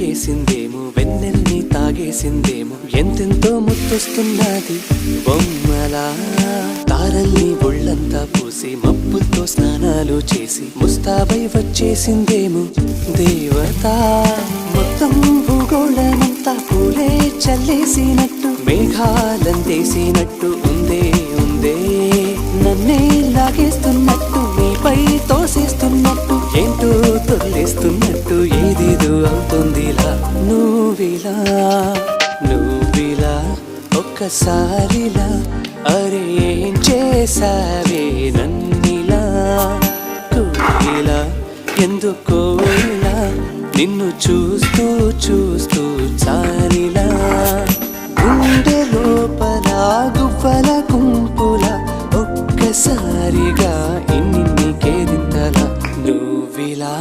చేసిందేమో, వెన్నెల్ని తాగేసిందేమో, ఎంతెంతో ముత్తొస్తున్నది బొమ్మలా. తారల్ని ఒళ్ళంతా పూసి మబ్బులతో స్నానాలు చేసి ముస్తాబై వచ్చేసిందేమో దేవత. మొత్తం భూగోళమంతా పూలే చల్లేసినట్టు, మేఘాలందేసినట్టు ఉందే ఉందే. నన్నే లాగేస్తున్నట్టు, నీపై తోసేస్తున్నట్టు, ఏంటో తొల్లేస్తున్నట్టు, ఏదేదో అవుతుందిలా. నువ్విలా నువ్విలా ఒక్కసారిలా, అరే ఏం చేసావే నన్నిలా. కోయిలా ఎందుకో ఇలా నిన్ను చూస్తూ చూస్తూ చాలిలా. గుండె లోపల గువ్వల గుంపుల ఒక్కసారిగా ఇన్ని కేరింతల నువ్విలా.